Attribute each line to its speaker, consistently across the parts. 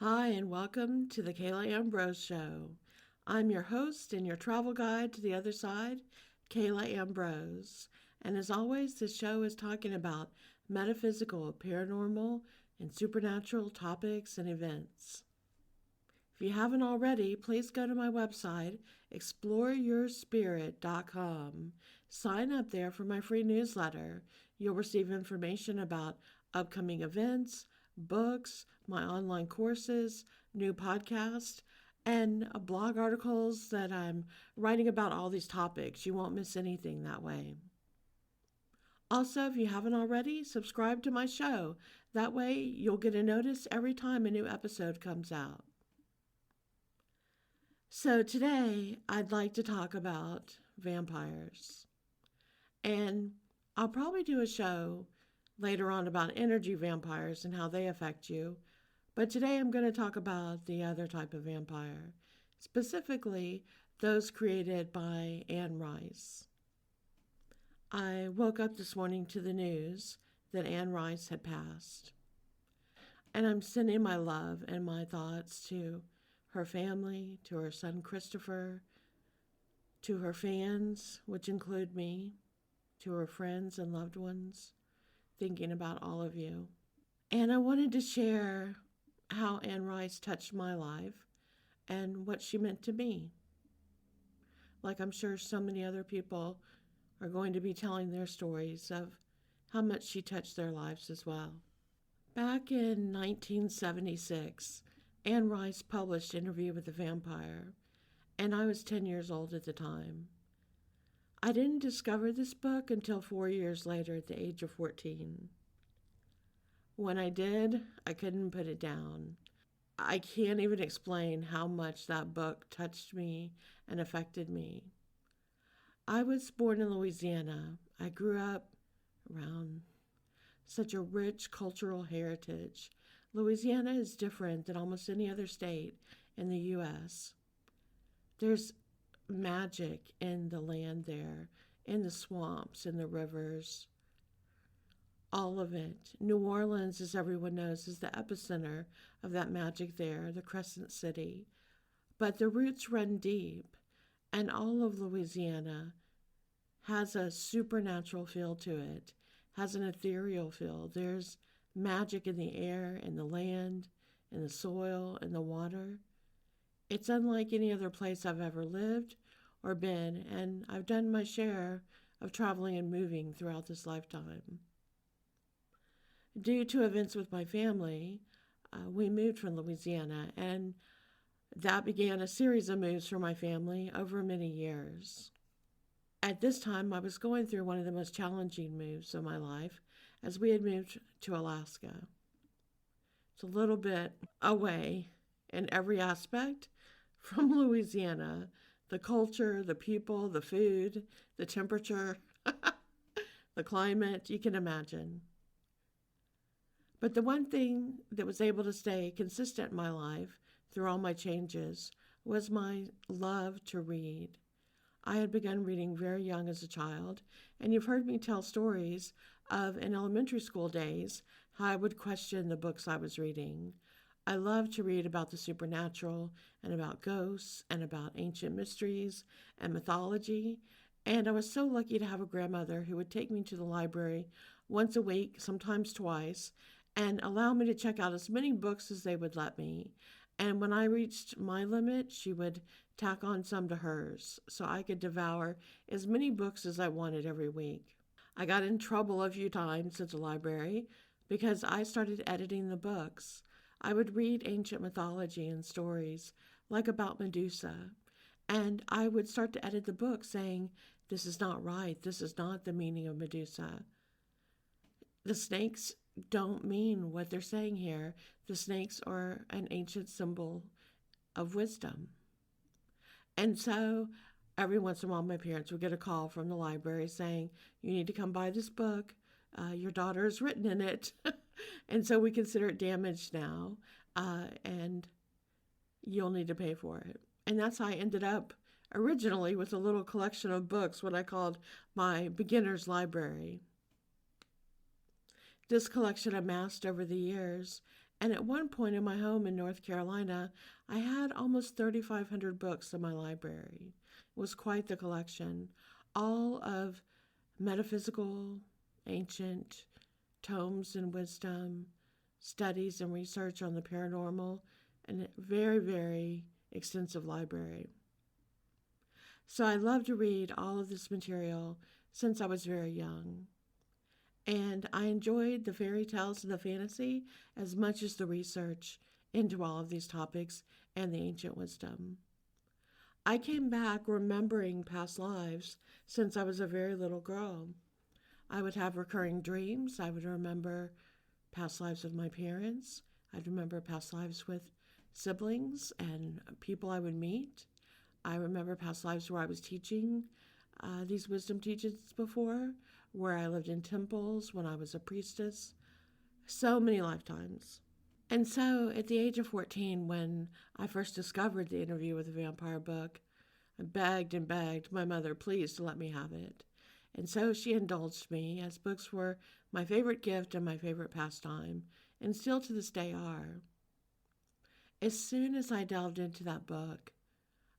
Speaker 1: Hi, and welcome to the Ambrose Show. I'm your host and your travel guide to the other side, Ambrose. And as always, this show is talking about metaphysical, paranormal, and supernatural topics and events. If you haven't already, please go to my website, exploreyourspirit.com. Sign up there for my free newsletter. You'll receive information about upcoming events, books, my online courses, new podcasts, and blog articles that I'm writing about all these topics. You won't miss anything that way. Also, if you haven't already, subscribe to my show. That way, you'll get a notice every time a new episode comes out. So, today I'd like to talk about vampires. And I'll probably do a show later on about energy vampires and how they affect you. But today I'm going to talk about the other type of vampire, specifically those created by Anne Rice. I woke up this morning to the news that Anne Rice had passed. And I'm sending my love and my thoughts to her family, to her son Christopher, to her fans, which include me, to her friends and loved ones, thinking about all of you. And I wanted to share how Anne Rice touched my life and what she meant to me. Like I'm sure so many other people are going to be telling their stories of how much she touched their lives as well. Back in 1976, Anne Rice published Interview with a Vampire, and I was 10 years old at the time. I didn't discover this book until 4 years later at the age of 14. When I did, I couldn't put it down. I can't even explain how much that book touched me and affected me. I was born in Louisiana. I grew up around such a rich cultural heritage. Louisiana is different than almost any other state in the U.S. There's magic in the land there, in the swamps, in the rivers, all of it. New Orleans, as everyone knows, is the epicenter of that magic there, the Crescent City. But the roots run deep, and all of Louisiana has a supernatural feel to it, has an ethereal feel. There's magic in the air, in the land, in the soil, in the water. It's unlike any other place I've ever lived or been, and I've done my share of traveling and moving throughout this lifetime. Due to events with my family, we moved from Louisiana, and that began a series of moves for my family over many years. At this time, I was going through one of the most challenging moves of my life as we had moved to Alaska. It's a little bit away in every aspect from Louisiana. The culture, the people, the food, the temperature, the climate, you can imagine. But the one thing that was able to stay consistent in my life through all my changes was my love to read. I had begun reading very young as a child, and you've heard me tell stories of in elementary school days how I would question the books I was reading. I loved to read about the supernatural and about ghosts and about ancient mysteries and mythology, and I was so lucky to have a grandmother who would take me to the library once a week, sometimes twice, and allow me to check out as many books as they would let me. And when I reached my limit, she would tack on some to hers so I could devour as many books as I wanted every week. I got in trouble a few times at the library because I started editing the books. I would read ancient mythology and stories, like about Medusa, and I would start to edit the book saying, this is not right, this is not the meaning of Medusa. The snakes don't mean what they're saying here. The snakes are an ancient symbol of wisdom. And so every once in a while, my parents would get a call from the library saying, you need to come buy this book. Your daughter has written in it. And so we consider it damaged now, and you'll need to pay for it. And that's how I ended up originally with a little collection of books, what I called my beginner's library. This collection amassed over the years, And at one point in my home in North Carolina, I had almost 3,500 books in my library. It was quite the collection, all of metaphysical, ancient tomes and wisdom, studies and research on the paranormal, and a very, very extensive library. So I love to read all of this material since I was very young. And I enjoyed the fairy tales and the fantasy as much as the research into all of these topics and the ancient wisdom. I came back remembering past lives since I was a very little girl. I would have recurring dreams. I would remember past lives with my parents. I'd remember past lives with siblings and people I would meet. I remember past lives where I was teaching these wisdom teachings before, where I lived in temples when I was a priestess. So many lifetimes. And so at the age of 14, when I first discovered the Interview with a Vampire book, I begged and begged my mother, please, to let me have it. And so she indulged me, as books were my favorite gift and my favorite pastime, and still to this day are. As soon as I delved into that book,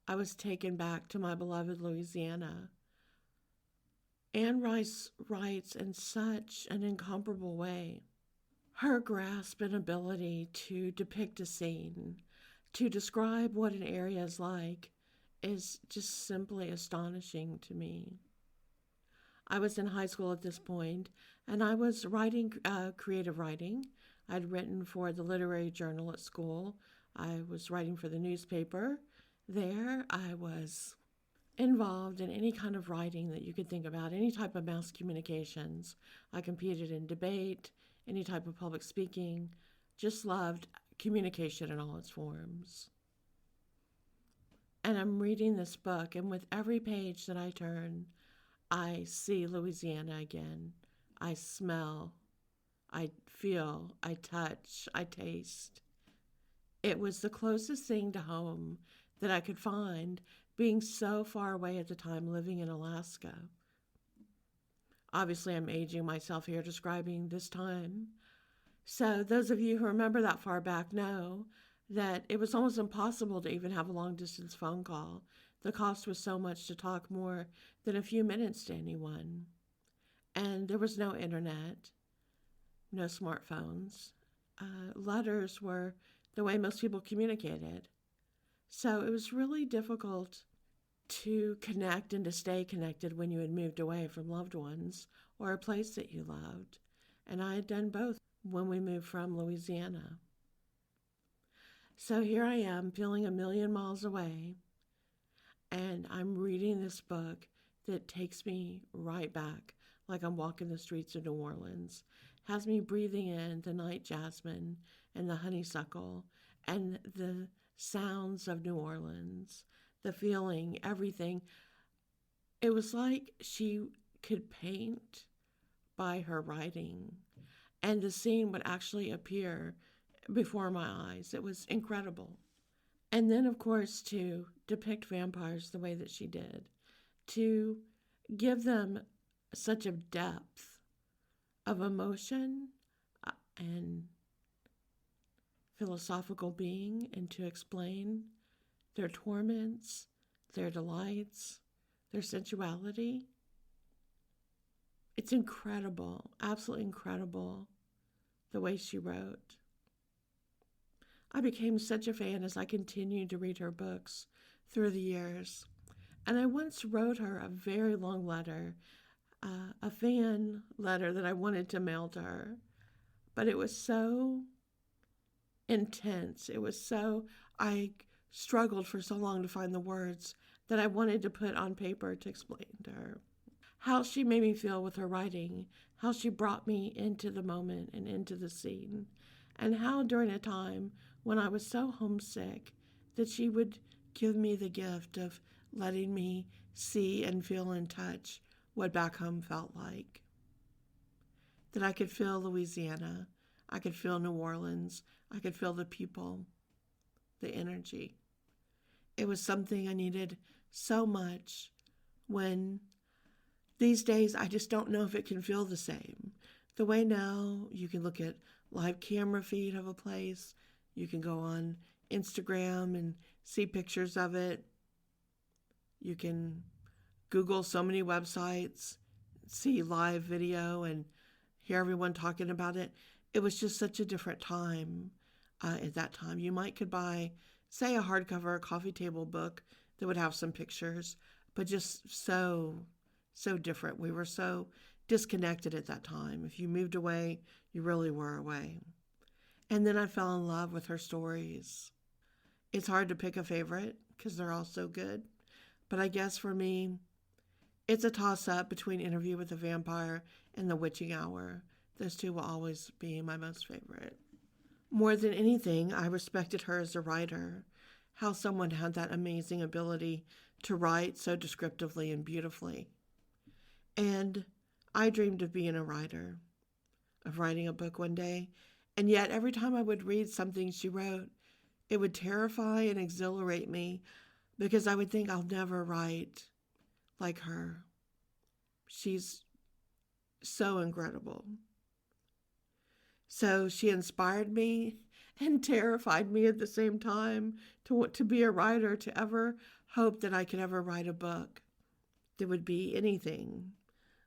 Speaker 1: I was taken back to my beloved Louisiana. Anne Rice writes in such an incomparable way. Her grasp and ability to depict a scene, to describe what an area is like, is just simply astonishing to me. I was in high school at this point, and I was writing creative writing. I'd written for the literary journal at school. I was writing for the newspaper. There, I was involved in any kind of writing that you could think about, any type of mass communications. I competed in debate, any type of public speaking, just loved communication in all its forms. And I'm reading this book, and with every page that I turn, I see Louisiana again. I smell, I feel, I touch, I taste. It was the closest thing to home that I could find, being so far away at the time, living in Alaska. Obviously, I'm aging myself here describing this time. So those of you who remember that far back know that it was almost impossible to even have a long-distance phone call. The cost was so much to talk more than a few minutes to anyone. And there was no internet, no smartphones. Letters were the way most people communicated. So it was really difficult to connect and to stay connected when you had moved away from loved ones or a place that you loved. And I had done both when we moved from Louisiana. So here I am, feeling a million miles away, and I'm reading this book that takes me right back, like I'm walking the streets of New Orleans, has me breathing in the night jasmine and the honeysuckle and the sounds of New Orleans, the feeling, everything. It was like she could paint by her writing, and the scene would actually appear before my eyes. It was incredible. And then, of course, to depict vampires the way that she did, to give them such a depth of emotion and philosophical being, and to explain their torments, their delights, their sensuality. It's incredible, absolutely incredible, the way she wrote. I became such a fan as I continued to read her books through the years. And I once wrote her a very long letter, a fan letter that I wanted to mail to her. But it was so intense. I struggled for so long to find the words that I wanted to put on paper to explain to her. How she made me feel with her writing, how she brought me into the moment and into the scene, and how during a time when I was so homesick that she would give me the gift of letting me see and feel and touch what back home felt like. That I could feel Louisiana, I could feel New Orleans, I could feel the people, the energy. It was something I needed so much when these days I just don't know if it can feel the same. The way now you can look at live camera feed of a place. You can go on Instagram and see pictures of it. You can Google so many websites, see live video, and hear everyone talking about it. It was just such a different time at that time. You could buy, say, a hardcover coffee table book that would have some pictures, but just so different. We were so disconnected at that time. If you moved away, you really were away. And then I fell in love with her stories. It's hard to pick a favorite because they're all so good. But I guess for me, it's a toss-up between Interview with a Vampire and The Witching Hour. Those two will always be my most favorite. More than anything, I respected her as a writer, how someone had that amazing ability to write so descriptively and beautifully. And I dreamed of being a writer, of writing a book one day, and yet every time I would read something she wrote, it would terrify and exhilarate me because I would think I'll never write like her. She's so incredible. So she inspired me and terrified me at the same time to be a writer, to ever hope that I could ever write a book that would be anything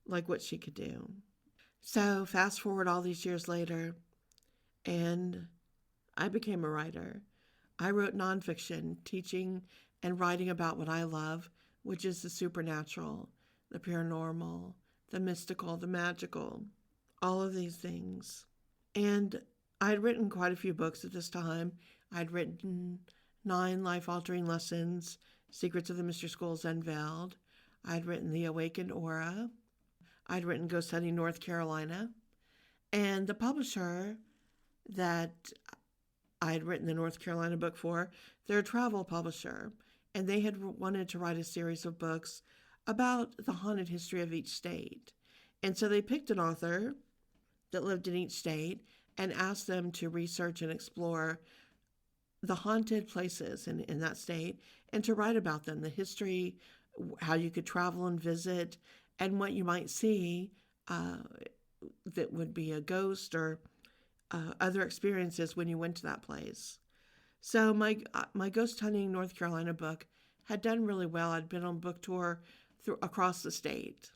Speaker 1: like what she could do. So fast forward all these years later, and I became a writer. I wrote nonfiction, teaching and writing about what I love, which is the supernatural, the paranormal, the mystical, the magical, all of these things. And I'd written quite a few books at this time. I'd written 9 life-altering lessons, Secrets of the Mystery Schools Unveiled. I'd written The Awakened Aura. I'd written Ghost Hunting North Carolina. And the publisher that I'd written the North Carolina book for, they're a travel publisher. And they had wanted to write a series of books about the haunted history of each state. And so they picked an author that lived in each state and asked them to research and explore the haunted places in that state and to write about them, the history, how you could travel and visit, and what you might see that would be a ghost or other experiences when you went to that place. So my Ghost Hunting North Carolina book had done really well. I'd been on book tour across the state,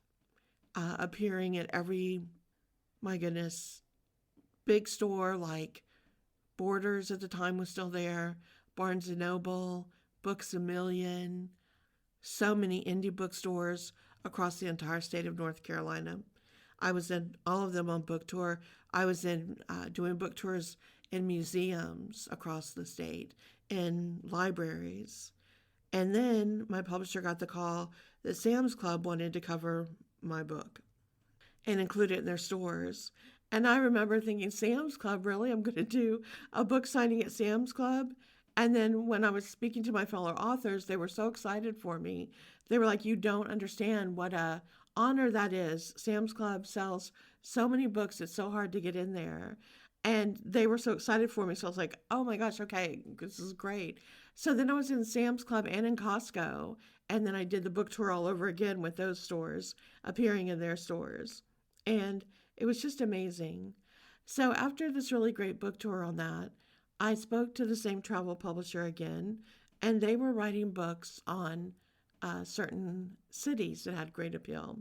Speaker 1: appearing at every, my goodness, big store like Borders at the time was still there, Barnes & Noble, Books A Million, so many indie bookstores across the entire state of North Carolina. I was in all of them on book tour. I was in doing book tours in museums across the state, in libraries. And then my publisher got the call that Sam's Club wanted to cover my book and include it in their stores. And I remember thinking, Sam's Club, really? I'm going to do a book signing at Sam's Club? And then when I was speaking to my fellow authors, they were so excited for me. They were like, you don't understand what a honor that is. Sam's Club sells so many books, it's so hard to get in there. And they were so excited for me. So I was like, oh my gosh, okay, this is great. So then I was in Sam's Club and in Costco. And then I did the book tour all over again with those stores, appearing in their stores. And it was just amazing. So after this really great book tour on that, I spoke to the same travel publisher again, and they were writing books on certain cities that had great appeal.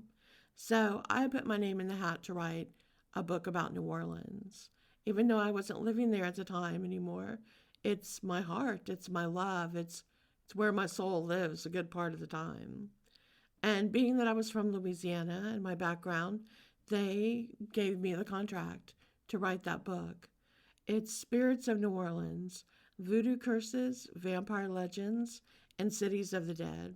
Speaker 1: So I put my name in the hat to write a book about New Orleans. Even though I wasn't living there at the time anymore, it's my heart, it's my love, it's where my soul lives a good part of the time. And being that I was from Louisiana and my background, they gave me the contract to write that book. It's Spirits of New Orleans, Voodoo Curses, Vampire Legends, and Cities of the Dead.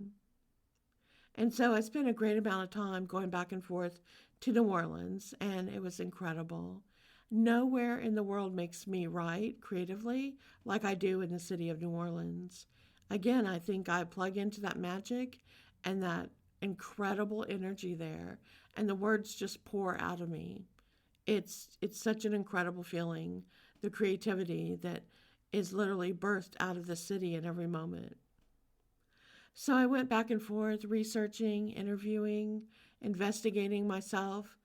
Speaker 1: And so I spent a great amount of time going back and forth to New Orleans, and it was incredible. Nowhere in the world makes me write creatively like I do in the city of New Orleans. Again, I think I plug into that magic and that incredible energy there, and the words just pour out of me. It's such an incredible feeling, the creativity that is literally birthed out of the city in every moment. So I went back and forth, researching, interviewing, investigating myself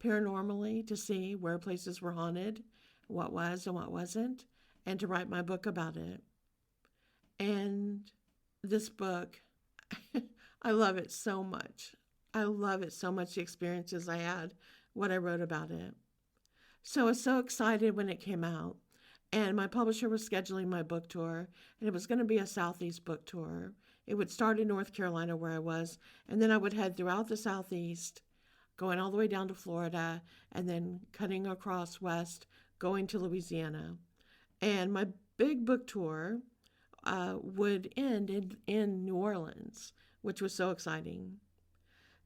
Speaker 1: paranormally to see where places were haunted, what was and what wasn't, and to write my book about it. And this book, I love it so much. I love it so much, the experiences I had, what I wrote about it. So I was so excited when it came out. And my publisher was scheduling my book tour, and it was going to be a Southeast book tour. It would start in North Carolina, where I was, and then I would head throughout the Southeast, going all the way down to Florida, and then cutting across west, going to Louisiana. And my big book tour would end in New Orleans, which was so exciting.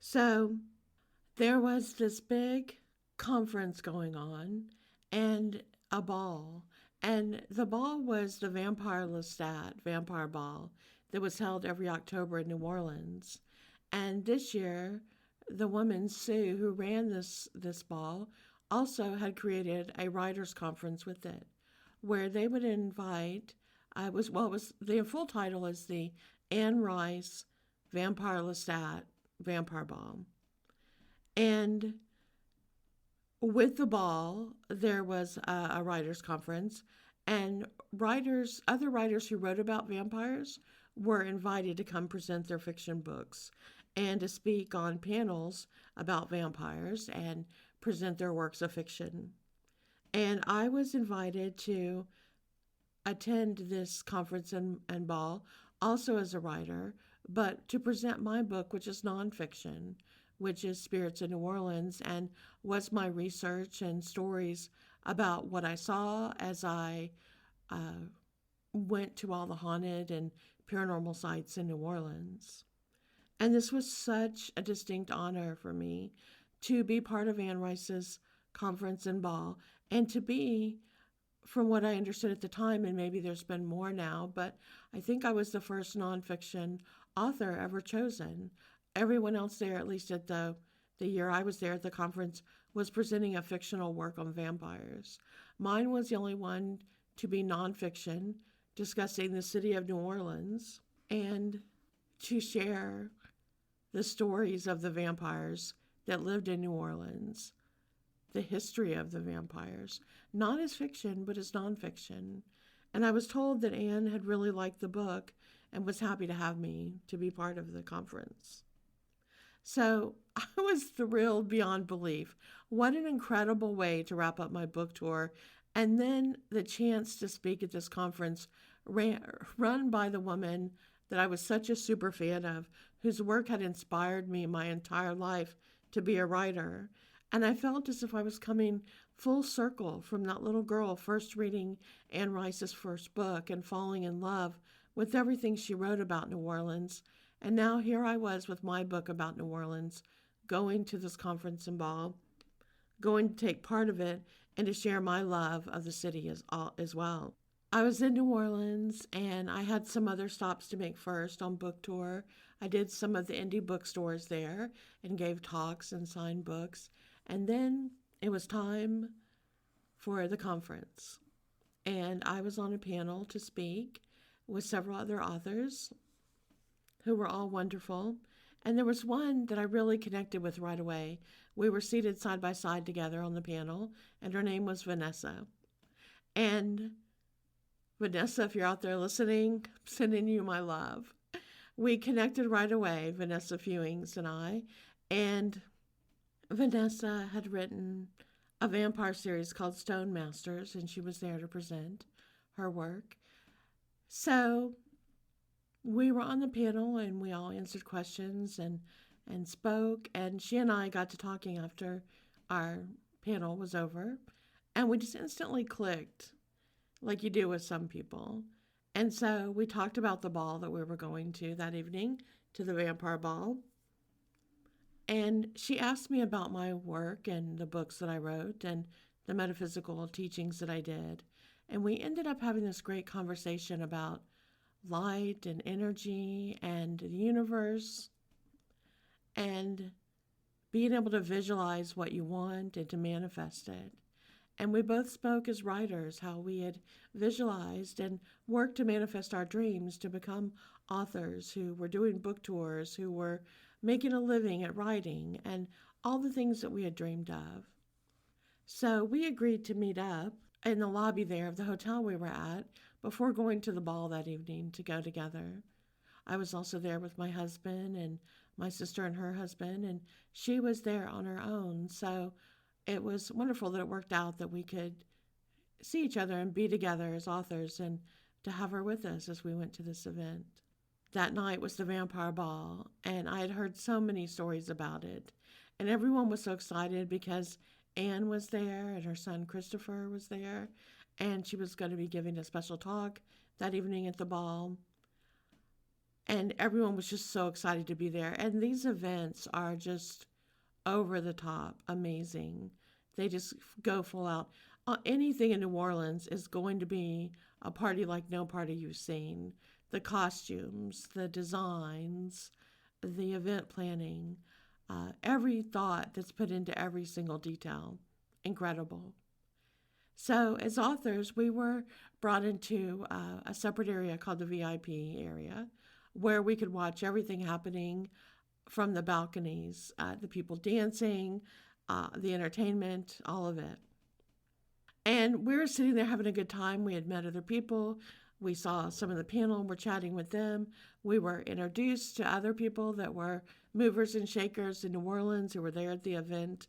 Speaker 1: So there was this big conference going on and a ball. And the ball was the Vampire Lestat Vampire Ball that was held every October in New Orleans. And this year, the woman, Sue, who ran this ball, also had created a writers' conference with it, where they would invite, the full title is the Anne Rice Vampire Lestat Vampire Ball. And with the ball, there was a writers' conference, and other writers who wrote about vampires were invited to come present their fiction books and to speak on panels about vampires and present their works of fiction. And I was invited to attend this conference and ball, also as a writer, but to present my book, which is nonfiction, which is Spirits in New Orleans, and was my research and stories about what I saw as I went to all the haunted and paranormal sites in New Orleans. And this was such a distinct honor for me to be part of Anne Rice's conference and ball, and to be, from what I understood at the time, and maybe there's been more now, but I think I was the first nonfiction author ever chosen. Everyone else there, at least at the year I was there at the conference, was presenting a fictional work on vampires. Mine was the only one to be nonfiction, discussing the city of New Orleans, and to share the stories of the vampires that lived in New Orleans, the history of the vampires, not as fiction, but as nonfiction. And I was told that Anne had really liked the book and was happy to have me to be part of the conference. So I was thrilled beyond belief. What an incredible way to wrap up my book tour. And then the chance to speak at this conference run by the woman that I was such a super fan of, whose work had inspired me my entire life to be a writer. And I felt as if I was coming full circle from that little girl first reading Anne Rice's first book and falling in love with everything she wrote about New Orleans. And now here I was with my book about New Orleans, going to this conference and ball, going to take part of it and to share my love of the city as well. I was in New Orleans, and I had some other stops to make first on book tour. I did some of the indie bookstores there and gave talks and signed books. And then it was time for the conference. And I was on a panel to speak with several other authors who were all wonderful. And there was one that I really connected with right away. We were seated side by side together on the panel, and her name was Vanessa. And Vanessa, if you're out there listening, I'm sending you my love. We connected right away, Vanessa Fewings and I. And Vanessa had written a vampire series called Stone Masters, and she was there to present her work. So we were on the panel, and we all answered questions and spoke, and she and I got to talking after our panel was over, and we just instantly clicked, like you do with some people. And so we talked about the ball that we were going to that evening, to the vampire ball. And she asked me about my work and the books that I wrote and the metaphysical teachings that I did. And we ended up having this great conversation about light and energy and the universe and being able to visualize what you want and to manifest it. And we both spoke as writers, how we had visualized and worked to manifest our dreams to become authors who were doing book tours, who were making a living at writing, and all the things that we had dreamed of. So we agreed to meet up in the lobby there of the hotel we were at before going to the ball that evening to go together. I was also there with my husband and my sister and her husband, and she was there on her own. So it was wonderful that it worked out that we could see each other and be together as authors and to have her with us as we went to this event. That night was the vampire ball, and I had heard so many stories about it. And everyone was so excited because Anne was there and her son Christopher was there, and she was going to be giving a special talk that evening at the ball. And everyone was just so excited to be there. And these events are just over the top amazing. They just go full out. Anything in New Orleans is going to be a party like no party you've seen. The costumes, the designs, the event planning, every thought that's put into every single detail. Incredible. So, as authors, we were brought into a separate area called the VIP area where we could watch everything happening from the balconies, the people dancing, the entertainment, all of it. And we were sitting there having a good time. We had met other people. We saw some of the panel and we're chatting with them. We were introduced to other people that were movers and shakers in New Orleans who were there at the event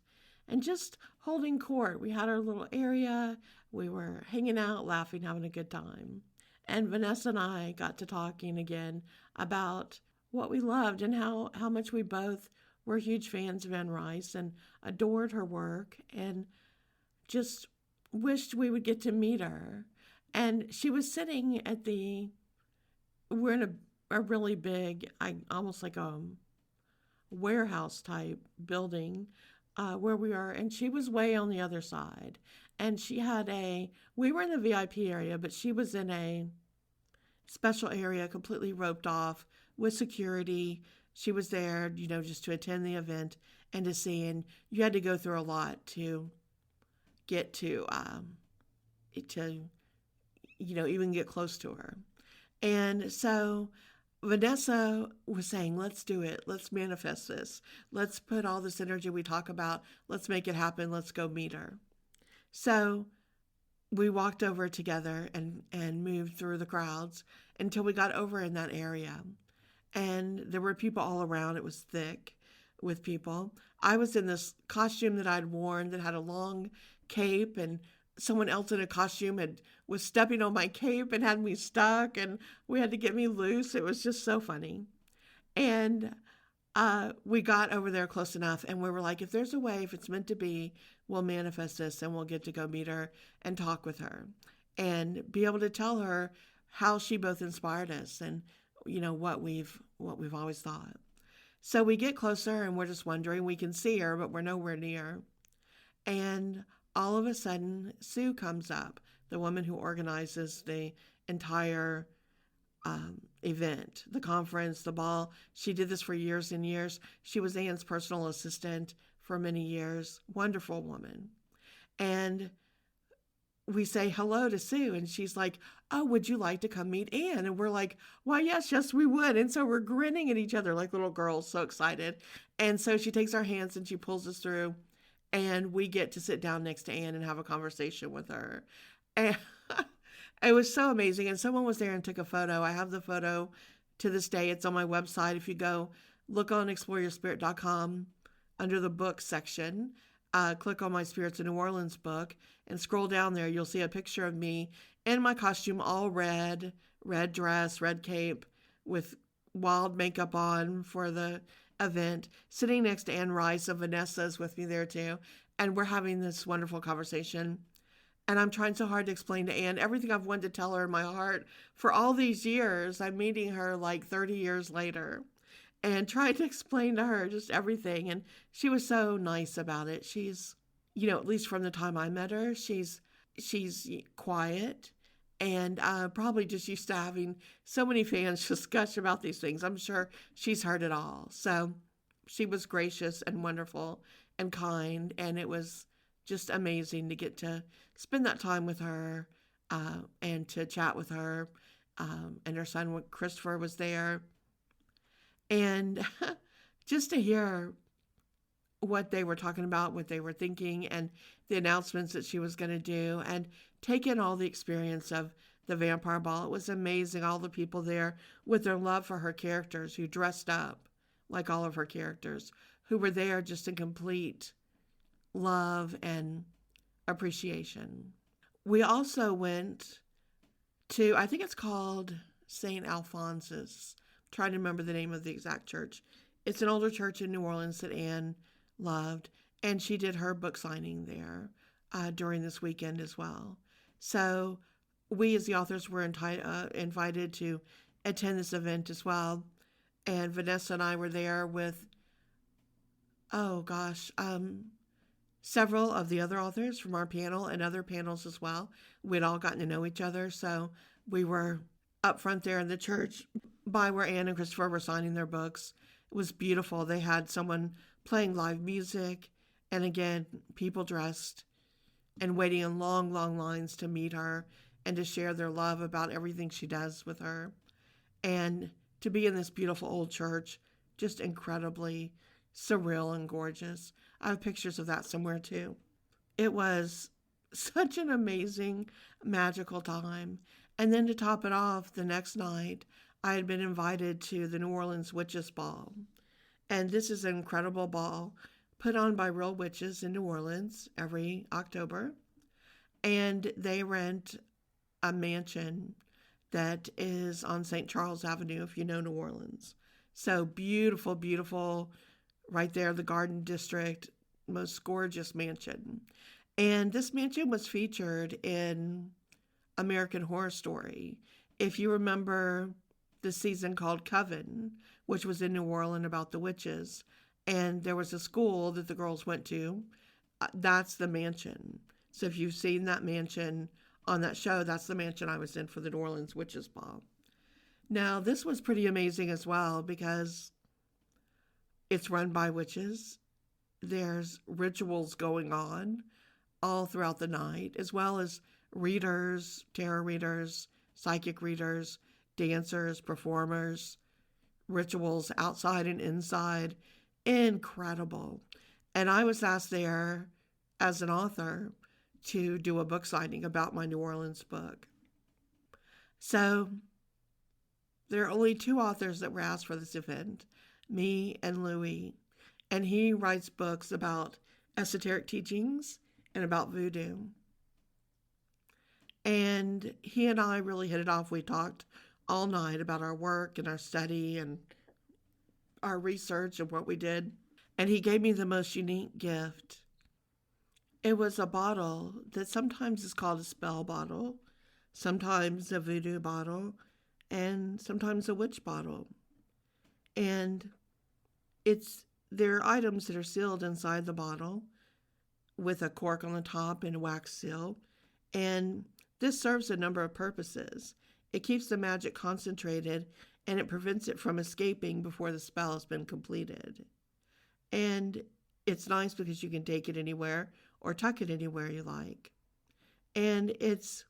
Speaker 1: and just holding court. We had our little area. We were hanging out, laughing, having a good time. And Vanessa and I got to talking again about what we loved and how much we both were huge fans of Anne Rice and adored her work and just wished we would get to meet her. And she was sitting at we're in a really big, almost like a warehouse type building where we are. And she was way on the other side. And she had we were in the VIP area, but she was in a special area completely roped off with security. She was there, just to attend the event and to see. And you had to go through a lot to get to even get close to her. And so Vanessa was saying, let's do it. Let's manifest this. Let's put all this energy we talk about. Let's make it happen. Let's go meet her. So we walked over together and moved through the crowds until we got over in that area. And there were people all around. It was thick with people. I was in this costume that I'd worn that had a long cape, and someone else in a costume was stepping on my cape and had me stuck, and we had to get me loose. It was just so funny. And we got over there close enough, and we were like, if there's a way, if it's meant to be, we'll manifest this and we'll get to go meet her and talk with her and be able to tell her how she both inspired us and what we've always thought. So we get closer and we're just wondering, we can see her, but we're nowhere near. And all of a sudden, Sue comes up, the woman who organizes the entire event, the conference, the ball. She did this for years and years. She was Anne's personal assistant for many years. Wonderful woman. And we say hello to Sue, and she's like, oh, would you like to come meet Anne? And we're like, why, yes, we would. And so we're grinning at each other like little girls, so excited. And so she takes our hands and she pulls us through, and we get to sit down next to Anne and have a conversation with her. And it was so amazing. And someone was there and took a photo. I have the photo to this day. It's on my website. If you go look on exploreyourspirit.com under the book section, click on my Spirits of New Orleans book and scroll down there. You'll see a picture of me in my costume, all red dress, red cape with wild makeup on for the event, sitting next to Anne Rice, and Vanessa's with me there too. And we're having this wonderful conversation. And I'm trying so hard to explain to Anne everything I've wanted to tell her in my heart for all these years. I'm meeting her like 30 years later and trying to explain to her just everything. And she was so nice about it. She's, at least from the time I met her, she's quiet and probably just used to having so many fans just gush about these things. I'm sure she's heard it all. So she was gracious and wonderful and kind. And it was just amazing to get to spend that time with her and to chat with her. And her son, Christopher, was there. And just to hear what they were talking about, what they were thinking, and the announcements that she was going to do, and take in all the experience of the vampire ball. It was amazing. All the people there with their love for her characters who dressed up like all of her characters, who were there just in complete love and appreciation. We also went to, I think it's called St. Alphonsus. I'm trying to remember the name of the exact church. It's an older church in New Orleans that Anne loved, and she did her book signing there during this weekend as well. So we as the authors were invited to attend this event as well. And Vanessa and I were there with, oh gosh, several of the other authors from our panel and other panels as well. We'd all gotten to know each other, so we were up front there in the church by where Anne and Christopher were signing their books. It was beautiful. They had someone playing live music, and again, people dressed and waiting in long, long lines to meet her and to share their love about everything she does with her. And to be in this beautiful old church, just incredibly surreal and gorgeous. I have pictures of that somewhere too. It was such an amazing, magical time. And then to top it off, the next night, I had been invited to the New Orleans Witches Ball. And this is an incredible ball put on by real witches in New Orleans every October. And they rent a mansion that is on St. Charles Avenue, if you know New Orleans. So beautiful, beautiful, right there, the Garden District, most gorgeous mansion. And this mansion was featured in American Horror Story. If you remember the season called Coven, which was in New Orleans about the witches, and there was a school that the girls went to, that's the mansion. So if you've seen that mansion on that show, that's the mansion I was in for the New Orleans Witches Ball. Now, this was pretty amazing as well because it's run by witches. There's rituals going on all throughout the night, as well as readers, tarot readers, psychic readers, dancers, performers, rituals outside and inside. Incredible. And I was asked there as an author to do a book signing about my New Orleans book. So there are only two authors that were asked for this event, me and Louis. And he writes books about esoteric teachings and about voodoo. And he and I really hit it off. We talked all night about our work and our study and our research and what we did. And he gave me the most unique gift. It was a bottle that sometimes is called a spell bottle, sometimes a voodoo bottle, and sometimes a witch bottle. And there are items that are sealed inside the bottle with a cork on the top and a wax seal. And this serves a number of purposes. It keeps the magic concentrated and it prevents it from escaping before the spell has been completed. And it's nice because you can take it anywhere or tuck it anywhere you like. And it's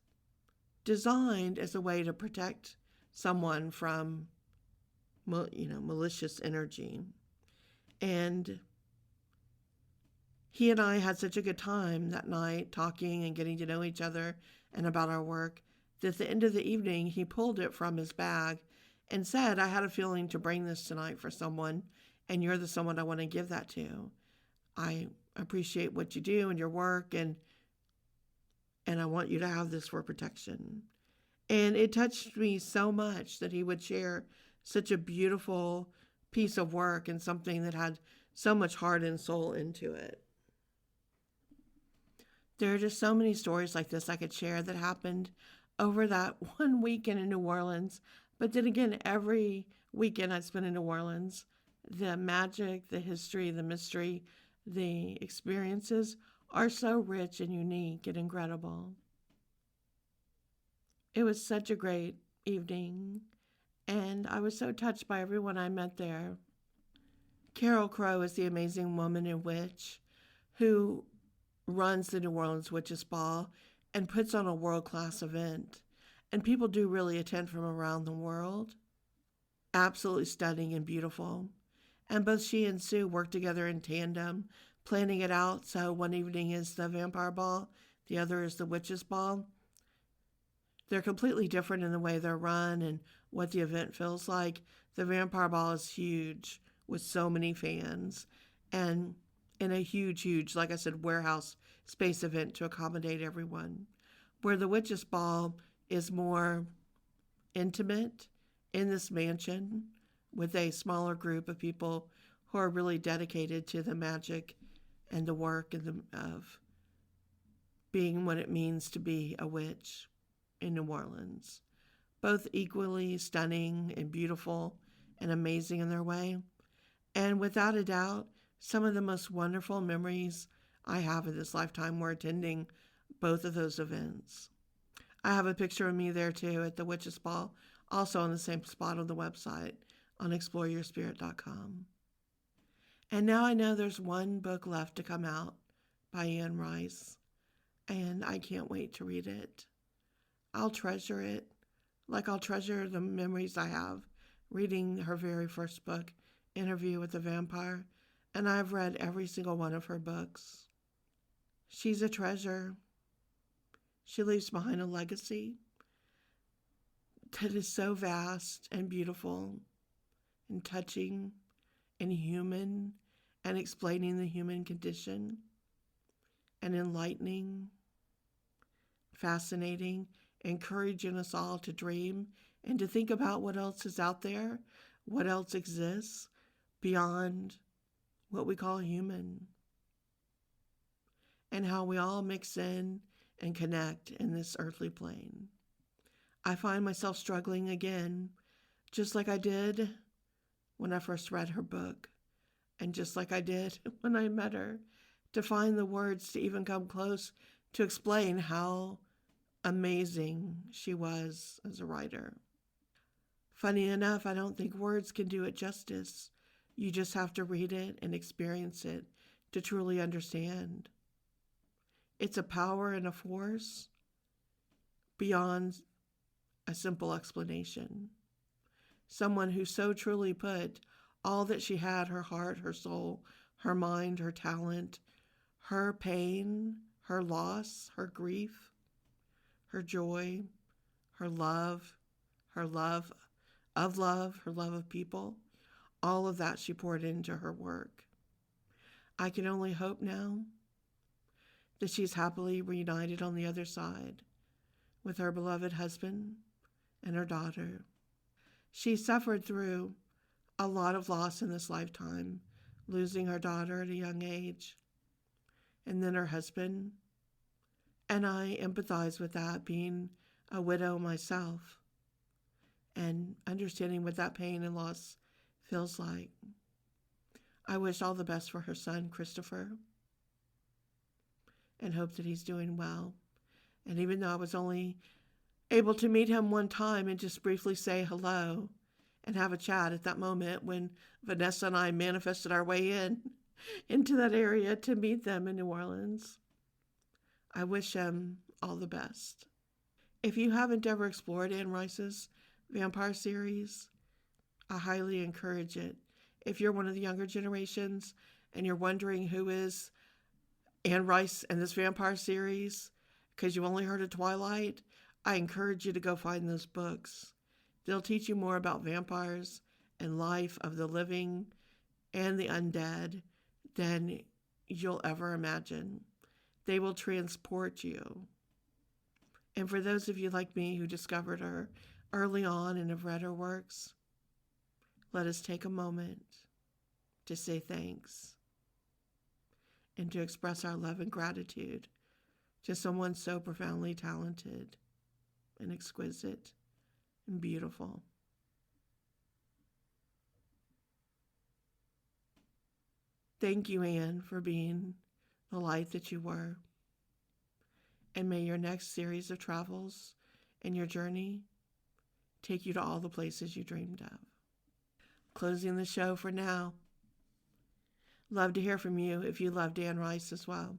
Speaker 1: designed as a way to protect someone from, malicious energy. And he and I had such a good time that night talking and getting to know each other and about our work that at the end of the evening, he pulled it from his bag and said, I had a feeling to bring this tonight for someone, and you're the someone I want to give that to. I appreciate what you do and your work, and I want you to have this for protection. And it touched me so much that he would share such a beautiful piece of work and something that had so much heart and soul into it. There are just so many stories like this I could share that happened over that one weekend in New Orleans. But then again, every weekend I spent in New Orleans, the magic, the history, the mystery, the experiences are so rich and unique and incredible. It was such a great evening, and I was so touched by everyone I met there. Carol Crow is the amazing woman and witch who runs the New Orleans Witches Ball and puts on a world-class event. And people do really attend from around the world. Absolutely stunning and beautiful. And both she and Sue work together in tandem, planning it out. So one evening is the vampire ball, the other is the witch's ball. They're completely different in the way they're run and what the event feels like. The vampire ball is huge with so many fans and in a huge, like I said, warehouse space event to accommodate everyone. Where the witch's ball is more intimate in this mansion with a smaller group of people who are really dedicated to the magic and the work and of being what it means to be a witch in New Orleans. Both equally stunning and beautiful and amazing in their way. And without a doubt, some of the most wonderful memories I have of this lifetime were attending both of those events. I have a picture of me there too at the Witch's Ball, also on the same spot on the website on exploreyourspirit.com. And now I know there's one book left to come out by Anne Rice, and I can't wait to read it. I'll treasure it like I'll treasure the memories I have reading her very first book, Interview with the Vampire, and I've read every single one of her books. She's a treasure. She leaves behind a legacy that is so vast and beautiful and touching and human and explaining the human condition and enlightening, fascinating, encouraging us all to dream and to think about what else is out there, what else exists beyond what we call human, and how we all mix in and connect in this earthly plane. I find myself struggling again, just like I did when I first read her book, and just like I did when I met her, to find the words to even come close to explain how amazing she was as a writer. Funny enough, I don't think words can do it justice. You just have to read it and experience it to truly understand. It's a power and a force beyond a simple explanation. Someone who so truly put all that she had, her heart, her soul, her mind, her talent, her pain, her loss, her grief, her joy, her love her love her love of people, all of that she poured into her work. I can only hope now that she's happily reunited on the other side with her beloved husband and her daughter. She suffered through a lot of loss in this lifetime, losing her daughter at a young age, and then her husband. And I empathize with that, being a widow myself, and understanding what that pain and loss feels like. I wish all the best for her son, Christopher, and hope that he's doing well. And even though I was only able to meet him one time and just briefly say hello and have a chat at that moment when Vanessa and I manifested our way into that area to meet them in New Orleans, I wish him all the best. If you haven't ever explored Anne Rice's vampire series, I highly encourage it. If you're one of the younger generations and you're wondering who is Anne Rice and this vampire series because you only heard of Twilight, I encourage you to go find those books. They'll teach you more about vampires and life of the living and the undead than you'll ever imagine. They will transport you. And for those of you like me who discovered her early on and have read her works, let us take a moment to say thanks and to express our love and gratitude to someone so profoundly talented and exquisite and beautiful. Thank you, Anne, for being the light that you were. And may your next series of travels and your journey take you to all the places you dreamed of. Closing the show for now. Love to hear from you if you loved Anne Rice as well.